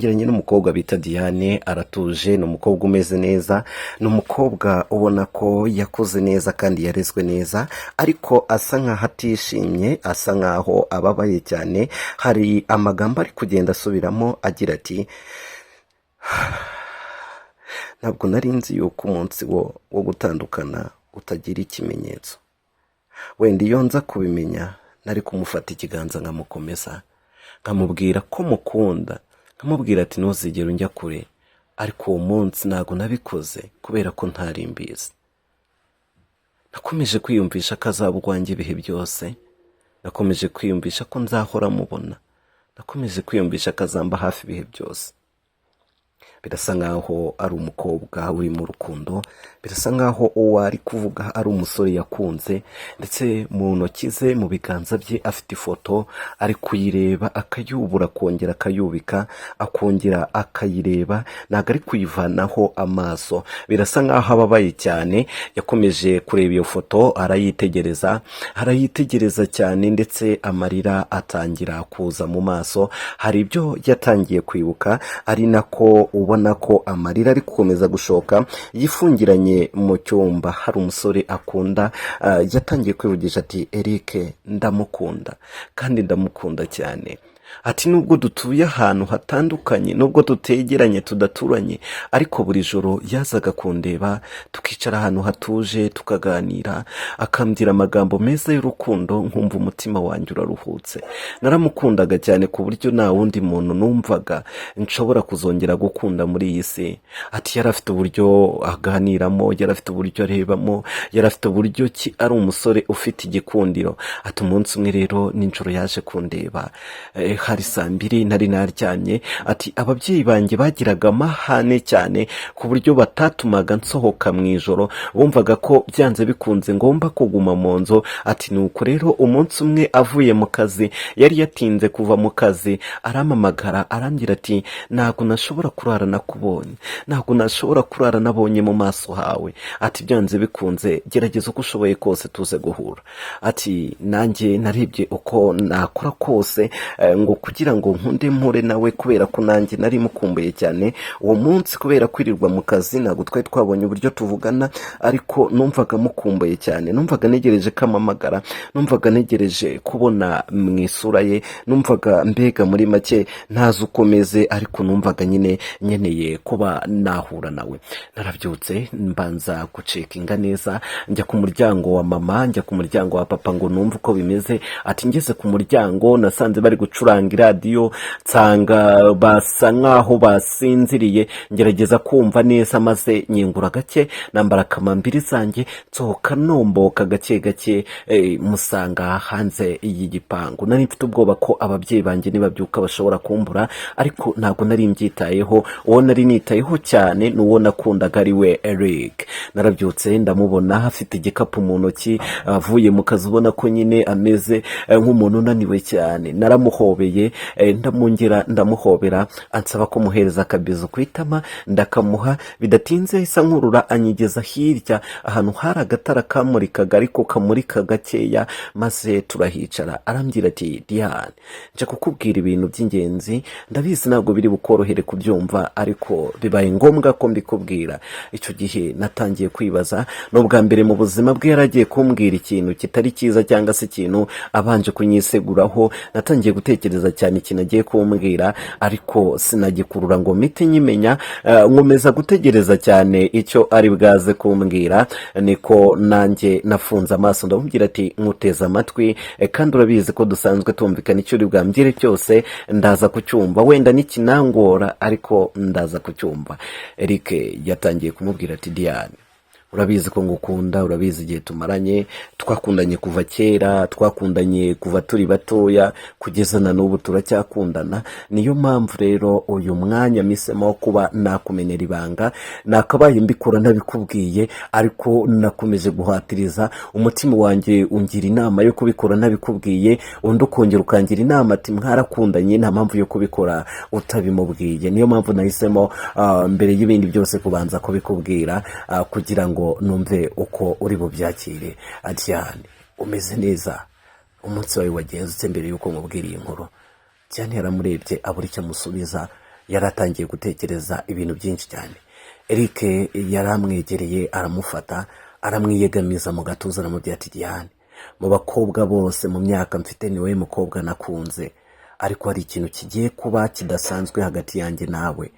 ntangiranye n'umukobwa bita Diane, aratuje, ni umukobwa umeze neza, ni umukobwa ubona ko yakuze neza kandi yarezwe neza, ariko asa nkaho atishimye, asa nkaho ababaye cyane. Hari amagambo ari kugenda asubiramo agira ati ntabwo nari nzi yuko umunsi wo gutandukana utagira ikimenyetso. Wenda iyo nza kubimenya nari kumufata ikiganza nkamukomeza, nkamubwira ko mukunda, nkamubwira ati ntuzigere unjya kure, ariko uwo munsi ntabwo nabikoze kubera ko ntari mbizi. Nakomeje kwiyumvisha ko azaba urwanjye ibihe byose, nakomeje kwiyumvisha ko nzahora mubona, nakomeje kwiyumvisha ko azamba hafi ibihe byose. Birasa nkaho ari umukobwa uri mu rukundo, birasa nkaho uwo ari kuvuga ari umusore yakunze, ndetse mu ntoki ze, mu biganza bye afite ifoto, ari kuyireba akayubura, akongera akayubika, akongera akayireba, ntabwo ari kuyivanaho amaso. Birasa nkaho ababaye cyane, yakomeje kureba iyo foto, arayitegereza cyane, ndetse amarira atangira kuza mu maso. Hari ibyo yatangiye kwibuka, ari nako ubona ko amarira ari gukomeza gushoka. Yifungiranye mu cyumba, hari umusore akunda, yatangiye kwivugisha ati Eric ndamukunda, kandi ndamukunda cyane. Ati nubwo dutuye ahantu hatandukanye, nubwo tutegeranye, tudaturanye, ariko buri joro yazaga kundeba, tukicara ahantu hatuje tukaganira, akambwira amagambo meza y'urukundo, nkumva umutima wanjye uraruhutse. Naramukundaga cyane ku buryo nta wundi muntu numvaga nshobora kuzongera gukunda muri iyi si. Ati yari afite uburyo aganiramo, yari afite uburyo arebamo, yari afite uburyo ki ari umusore ufite igikundiro. Ati umunsi umwe rero nijoro yaje kundeba, hari saa 2 nari naryamye. Ati ababyeyi banjye bagiraga amahane cyane ku buryo batatumaga nsohoka mu ijoro, bumvaga ko byanze bikunze ngomba kuguma mu nzu. Ati nuko rero umunsi umwe avuye mu kazi, yari yatinze kuva mu kazi, arampamagara arambwira ati ntabwo nashobora kurara nakubonye, ntabwo nashobora kurara nabonye mu maso hawe. Ati byanze bikunze gerageza uko ushoboye kose tuze guhura. Ati nanjye narebye uko nakora kose ngo kugira ngo nkunde mpure nawe, kubera ko nanjye nari mukumbuye cyane. Uwo munsi kubera kwirirwa mu kazi ntabwo twari twabonye uburyo tuvugana, ariko numvaga mukumbuye cyane, numvaga negereje kamamagara, numvaga negereje kubona mu isura ye, numvaga mbega muri make ntazi ukomeze, ariko numvaga nyine nyeneye kuba nahura nawe. Narabyutse mbanza gucekinga neza, njya ku muryango wa mama, njya ku muryango wa papa ngo numve uko bimeze. Ati ngeze ku muryango nasanze bari gucuranga iradiyo, nsanga basa nkaho basinziriye, ngerageza kumva neza, maze nyingura gake, nambara kamambiri zanjye, nsohoka nomboka gake gake, musanga hanze y'igipangu. Nari mfite ubwoba ko ababyeyi banjye nibabyuka bashobora kumbura, ariko ntabwo nari mbyitayeho. Uwo nari nitayeho cyane n'uwo nakundaga ari we Eric. Narabyutse ndamubona afite igikapu mu ntoki, avuye mu kazi, ubona ko nyine ameze nk'umuntu unaniwe cyane. Naramuhobeye, ndamwongera ndamuhobera, ansaba ko muhereza akabizo ku itama, ndakamuha. Bidatinze isa nkurura anyigeza hirya ahantu hari agatara kamurikaga, ariko kamurika gakeya, maze turahicara. Arambwira ati Diane, nje kukubwira ibintu by'ingenzi, ndabizi ntabwo biri bukorohere kubyumva, ariko bibaye ngombwa ko mbikubwira. Icyo gihe natangiye kwibaza, n'ubwa mbere mu buzima bwe yaragiye kumbwira ikintu kitari cyiza, cyangwa se ikintu abanje kunyiseguraho. Natangiye gutekereza cyane ikintu agiye kumbwira, ariko sinagikurura ngo mpite nyimenya. Nkomeza gutegereza cyane icyo ari bwaze kumbwira. Niko nanjye nafunze amaso, ndamubwira ati nkuteze amatwi, kandi urabizi ko dusanzwe tumvikana, icyo uri bwambwire cyose ndaza kucyumva, wenda nikinangora ariko ndaza kucyumva. Eric yatangiye kumubwira ati Diane, urabizi ko ngukunda, urabizi igihe tumaranye, twakundanye kuva kera, twakundanye kuva turi batoya, kugeza na n'ubu turacyakundana. Niyo mpamvu rero uyu mwanya misemo wo kuba nakumenera ibanga, nakabaye mbikora ntabikubwiye, ariko nakomeje guhatiriza. Umutima wanjye ungira inama yo kubikora ntabikubwiye, undi ukongera ukangira inama ati mwarakundanye, nta mpamvu yo kubikora utabimubwiye. Niyo mpamvu nahisemo mbere y'ibindi byose kubanza kubikubwira, kugira ngo numve uko uri bubyakire. Diane, umeze neza? Umunsi wawe wagenze mbere yuko nkubwira iyi nkuru? Cyane yaramurebye abura icyo amusubiza, yari atangiye gutekereza ibintu byinshi cyane. Eric yari amwegereye aramufata aramwiyegamiza mu gatuza aramubwira ati Diane, mu bakobwa bose mu myaka mfite niwe mukobwa nakunze, ariko hari ikintu kigiye kuba kidasanzwe hagati yanjye nawe.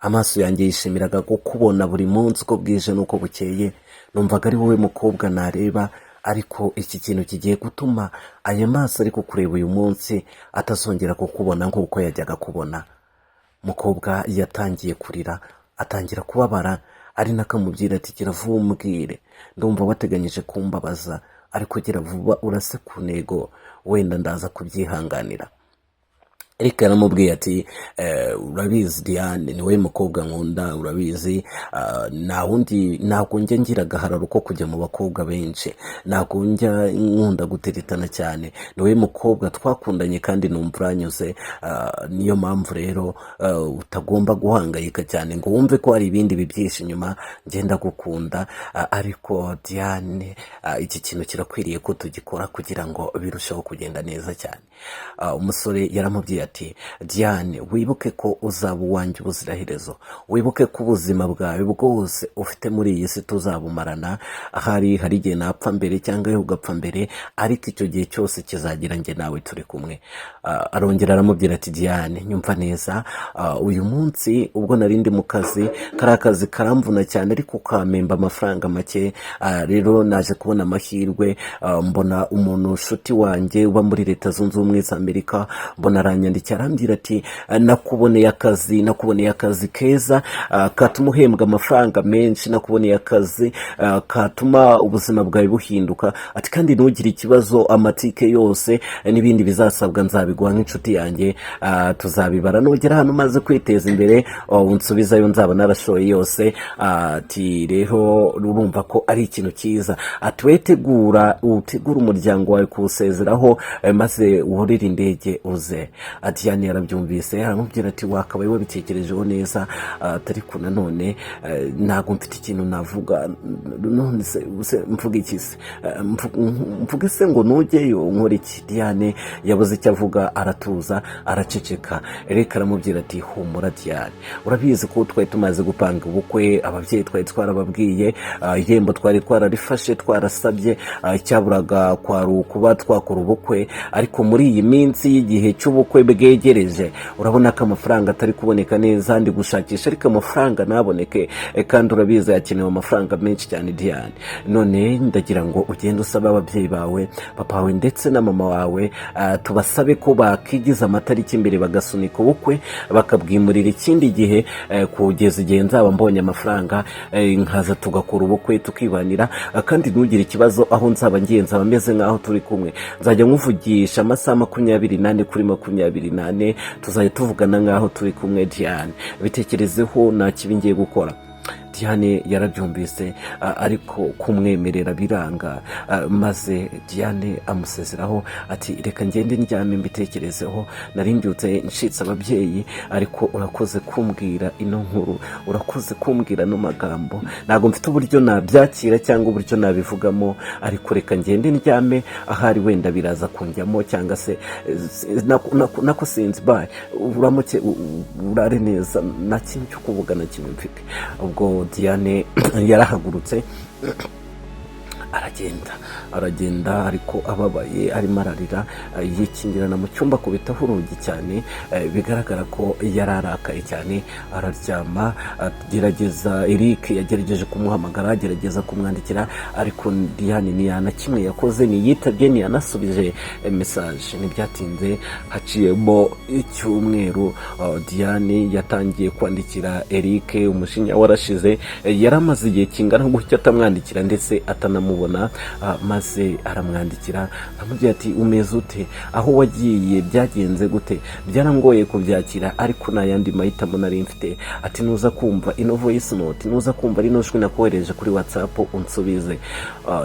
Amaso yanjye yishimiraga kukubona buri munsi uko bwije n'uko bukeye, numvaga ari wowe mukobwa nareba, ariko iki kintu kigiye gutuma aya maso ari kukureba uyu munsi atazongera kukubona nk'uko yajyaga kubona. Mukobwa yatangiye kurira, atangira kubabara, ari nakamubwira ati gira vuba umbwire, ndumva wateganyije kumbabaza, ariko gira vuba urase ku ntego, wenda ndaza kubyihanganira. Eric yaramubwiye ati urabizi Diane, niwe mukobwa nkunda, urabizi nta wundi, ntabwo njya ngira agahararo ko kujya mu bakobwa benshi, ntabwo njya nkunda guteretana cyane, niwe mukobwa twakundanye kandi numva uranyuze, niyo mpamvu rero utagomba guhangayika cyane ngo wumve ko hari ibindi bibyinshi inyuma, ngenda gukunda, ariko Diane iki kintu kirakwiriye ko tugikora kugira ngo birusheho kugenda neza cyane. Umusore yaramubwiye ati Diane, wibuke ko uzaba uwanjye ubuziraherezo, wibuke ko ubuzima bwawe bwose ufite muri iyi si tuzabumarana, hari igihe napfa mbere cyangwa yo ugapfa mbere, ariko icyo gihe cyose kizagira njye nawe turi kumwe. Arongera aramubwira ati Diane, nyumva neza, uyu munsi ubwo nari ndi mu kazi, kari akazi karamvuna cyane ariko kamemba amafaranga make, rero naje kubona amahirwe, mbona umuntu nshuti wanjye uba muri Leta Zunze Ubumwe za Amerika, mbona aranyandikira arambwira ati nakuboneye akazi keza, katuma uhembwa amafaranga menshi, nakuboneye akazi katuma ubuzima bwawe buhinduka, ati kandi ntugire ikibazo, amatike yose n'ibindi bizasabwa nzabiguha nk'inshuti yanjye, tuzabibara nugera hano umaze kwiteza imbere unsubizayo nzaba narashoye yose. Ati rero urumva ko ari ikintu cyiza, ati wetegura umuryango wawe kuwusezeraho, maze uhorere indege uze. Diane yarabyumvise aramubwira ati wakabaye wabitekerejeho neza, ariko nanone ntabwo mfite ikintu navuga, none se mvuga iki se, mvuga se ngo nujyeyo nkora iki? Diane yabuze icyo avuga, aratuza araceceka. Eric aramubwira ati humura Diane, urabizi ko twari tumaze gupanga ubukwe, ababyeyi twari twarababwiye, ihembo twari twararifashe twarasabye, icyaburaga kwari ukuba twakora ubukwe, ariko muri iyi minsi y'igihe cy'ubukwe bwegereje urabona ko amafaranga atari kuboneka neza, ndi gushakisha ariko amafaranga naboneke, kandi urabizi yakenewe amafaranga menshi cyane Diane. None ndagira ngo ugende usaba ababyeyi bawe, papa wawe ndetse na mama wawe, tubasabe ko bakigiza amatariki imbere bagasunika ubukwe, bakabwimurira ikindi gihe, kugeza igihe nzaba mbonye amafaranga, nkaza tugakora ubukwe tukibanira, kandi ntugire ikibazo, aho nzaba ngiye nzaba meze nk'aho turi kumwe, nzajya nkuvugisha amasaha 24 kuri 24, tuzajya tuvugana nk'aho turi kumwe. Diane bitekerezeho, nta kibi ngiye gukora. Diane yarabyumvise, ariko kumwemerera biranga, maze Diane amusezeraho ati reka ngende ndyame mbitekerezeho, nari mbyutse ncitse ababyeyi, ariko urakoze kumbwira ino nkuru, urakoze kumbwira no magambo, ntabwo mfite uburyo nabyakira cyangwa uburyo nabivugamo, ariko reka ngende ndyame, ahari wenda biraza kunjyamo, cyangwa se nako sinzi, bye, uramuke urare neza, nta kintu cyo kuvuga na kimwe mfite. Ubwo Diane yarahagurutse aragenda ariko ababaye, arimo ararira, yikingirana mu cyumba kubitaho urugi cyane, bigaragara ko yararakaye cyane. Araryama, agerageza, Eric yagerageje kumuhamagara, agerageza kumwandikira, ariko Diane ntiyana kimwe yakoze, niyitabye ntiyanasubije message. Ntibyatinze, haciyemo icyumweru, Diane yatangiye kwandikira Eric, umushinya warashize, yaramaze igihe kingana gutyo atamwandikira ndetse atanamubona, maze aramwandikira amubwira ati umeze ute, aho wagiye byagenze gute, byarangoye kubyakira ariko nta yandi mahitamo nari mfite, ati nuza kumva ino voice note, nuza kumva rino jwi nakohereje kuri WhatsApp unsubize.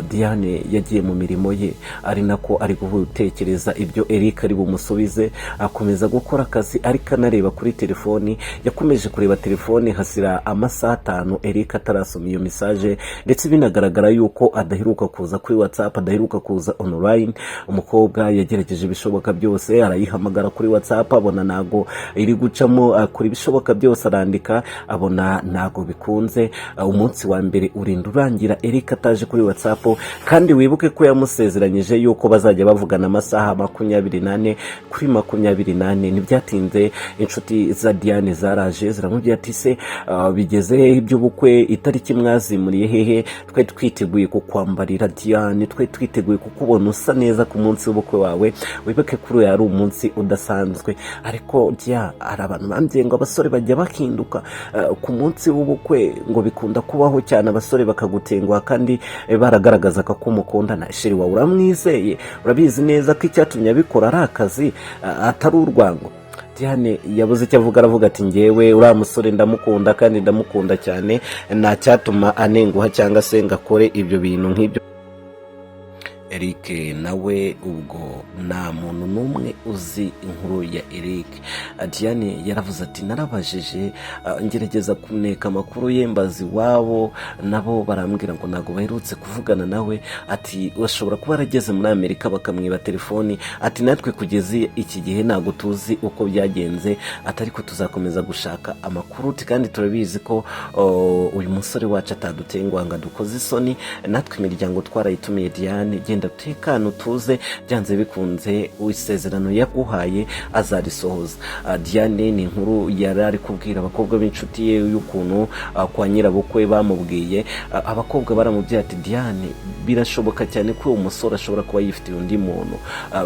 Diane yagiye mu mirimo ye, ari nako ari gutekereza ibyo Eric ari bumusubize, akomeza gukora akazi ariko anareba kuri telefoni. Yakomeje kureba telefoni hasira amasaha 5 Eric atarasoma iyo message, ndetse binagaragara yuko adaheruka kuza kuri WhatsApp, adaheruka kuza online. Umukobwa yagerageje ibishoboka byose, arayihamagara kuri WhatsApp abona nago iri gucamo, akora ibishoboka byose arandika abona nago bikunze. Umunsi wa mbere urinda urangira Eric ataje kuri WhatsApp, kandi wibuke ko yamusezeranyije yuko bazajya bavugana amasaha 24 kuri 24. Ntibyatinze inshuti za Diane zaraje ziramubwira ati se bigeze iby'ubukwe, itariki mwazimuriye hehe? Twe twiteguye kukwambarira Diane, twe twiteguye kukubona usa neza ku munsi w'ubukwe wawe. Wibuke kuri yari umunsi udasanzwe, ariko hari abantu bambye ngo abasore bajya bakinduka ku munsi w'ubukwe, ngo bikunda kubaho cyane abasore bakagutenguha kandi baragaragazaga ko umukundana. Sheri wawe uramwizeye, urabizi neza ko icyatumye abikora ari akazi atari urwango. Diane yabuze icyo avuga, aravuga ati ngewe uriya musore ndamukunda kandi ndamukunda cyane, nta cyatuma anenguha cyangwa se ngakore ibyo bintu nk'ibyo. Eric nawe ubwo nta muntu n'umwe uzi inkuru ya Eric. Diane yaravuze ati narabajije ngerageza kuneka amakuru ye mbazi wabo, nabo barambwira ngo ntago baherutse kuvugana nawe. Ati washobora kuba arageze muri Amerika bakamwiba telefoni. Ati natwe kugeza iki gihe ntago tuzi uko byagenze, atari ko tuzakomeza gushaka amakuru. Kandi turabizi ko uyu musore wacu atadutenguha ngo dukoze isoni. Natwe imiryango twarayitumiye Diane, genda tekano utuze, byanze bikunze isezerano yaguhaye azarisohoza. Diane ni inkuru yari ari kubwira abakobwa b'inshuti ye y'ukuntu kwa nyirabukwe bamubwiye. Abakobwa baramubwira ati Diane birashoboka cyane ko uwo musore ashobora kuba yifitiye undi muntu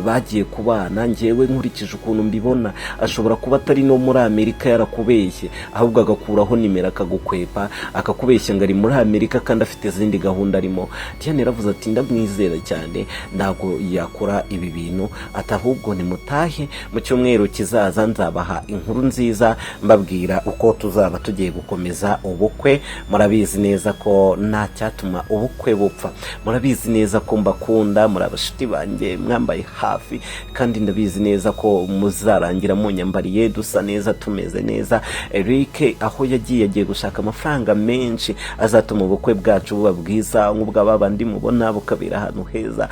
bagiye kubana. Ngewe nkurikije ukuntu mbibona ashobora kuba atari no muri Amerika yarakubeshye, ahubwo agakuraho nimero akagukwepa akakubeshya ngo ari muri Amerika kandi afite izindi gahunda arimo. Diane yaravuze ati ndamwizera cyane, ntago yakora ibi bintu. Atahubwo nimutahe mu cyumweru kizaza nzabaha inkuru nziza mbabwira uko tuzaba tugiye gukomeza ubukwe. Murabizi neza ko nta cyatuma ubukwe bupfa, murabizi neza ko mbakunda, muri abashuti banjye mwambaye hafi, kandi ndabizi neza ko muzarangira munyambariye dusa neza tumeze neza. Eric aho yagiye gushaka amafaranga menshi azatuma ubukwe bwacu buba bwiza nk'ubw'abandi mubona, bukabera ahantu heza,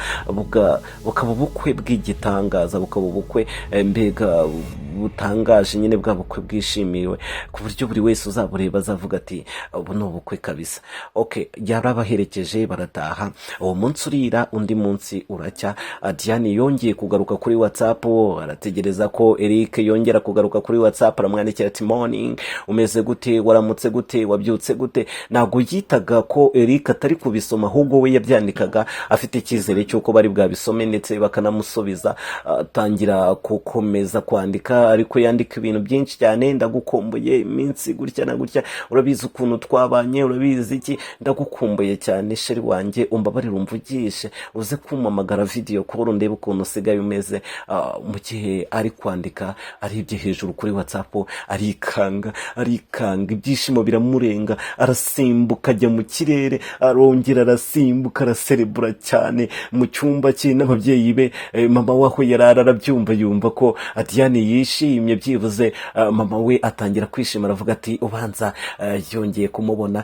bukaba ubukwe bw'igitangaza, bukaba ubukwe mbega butangaje nyine, bwa bukwe bwishimiwe ku buryo buri wese uzabureba azavuga ati ubu ni ubukwe kabisa. Yarabaherekeje barataha. Uwo munsi urira undi munsi uracya. Diane yongeye kugaruka kuri WhatsApp, arategereza ko Eric yongera kugaruka kuri WhatsApp. Aramwandikira ati morning, umeze gute, waramutse gute, wabyutse gute. Ntago yitaga ko Eric atari kubisoma, ahubwo we yabyandikaga afite icyizere cy'uko bari bwabisome ndetse bakanamusubiza. Tangira gukomeza kwandika, ariko yandika ibintu byinshi cyane. Ndagukumbuye iminsi gutya na gutya, urabizi ukuntu twabanye, urabizi iki, ndagukumbuye cyane sheri wanjye, umbabarire umvugishe uze kumpamagara video kuri ndebe ukuntu usigaye umeze. Mu gihe ari kwandika arebye hejuru kuri WhatsApp arikanga, ibyishimo biramurenga, arasimbuka ajya mu kirere, arongera arasimbuka, araserebura cyane mu cyumba cye n'ababyeyi be. Mama waho yarara arabyumva, yumva ko Diane yishimye byibuze. Mama we atangira kwishima, aravuga ati ubanza yongeye kumubona.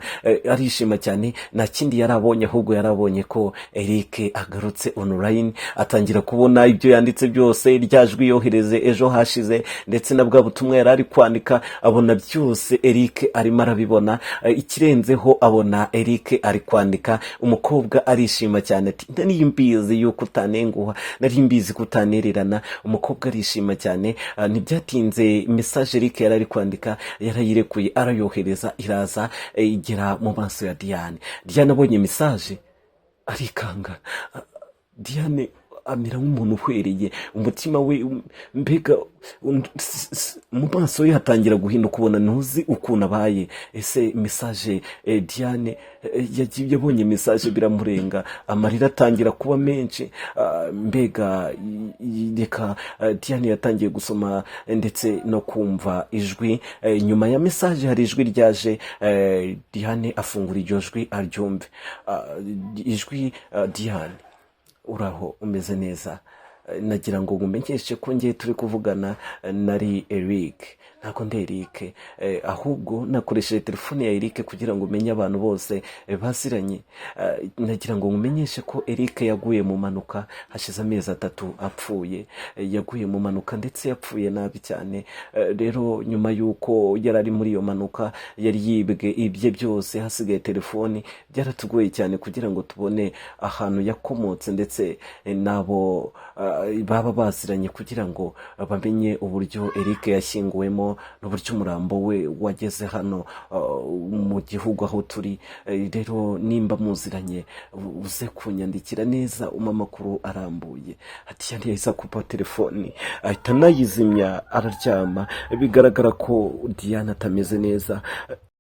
Arishima cyane, nta kindi yarabonye, ahubwo yarabonye ko Eric agarutse online. Atangira kubona ibyo yanditse byose, ryajwi yohereze ejo hashize ndetse na bwa butumwa yari ari kwandika, abona byose Eric arimo arabibona. Ikirenzeho abona Eric ari kwandika. Umukobwa arishima cyane ati nari mbizi yuko utanenguha, nari mbizi kutanererana. Umukobwa arishima cyane. Ntibyatinze message Eric yari ari kwandika yarayirekuye, arayohereza, iraza igera mu maso ya Diane. Diane abonye message arikanga. Diane amera nk'umuntu uhwereye, umutima we mbega mu maso ye hatangira guhinduka, ubona ntuzi ukuntu abaye. Ese message Diane yabonye message biramurenga, amarira atangira kuba menshi. Mbega reka Diane yatangiye gusoma ndetse no kumva ijwi. Nyuma ya message hari ijwi ryaje. Diane afungura iryo jwi aryumve. Ijwi Diane uraho, umeze neza, nagira ngo ngumenyeshe ko ngiye turi kuvugana nari Eric. ntabwo ndi Eric, ahubwo nakoresheje telefone ya Eric kugira ngo umenye abantu bose baziranye. Nagira ngo nkumenyeshe ko Eric yaguye mu mpanuka hashize amezi 3 apfuye. Yaguye mu mpanuka ndetse yapfuye nabi cyane. Rero nyuma y'uko yari ari muri iyo mpanuka yari yibwe ibye byose, hasigaye telefoni. Byaratugoye cyane kugira ngo tubone ahantu yakomotse ndetse nabo baba baziranye kugira ngo bamenye uburyo Eric yashyinguwemo n'uburyo umurambo we wageze hano mu gihugu aho turi. Rero nimba muziranye uze kunyandikira neza amakuru arambuye. Ati yari yahise akupa telefoni ahita anayizimya araryama. Bigaragara ko Diane atameze neza.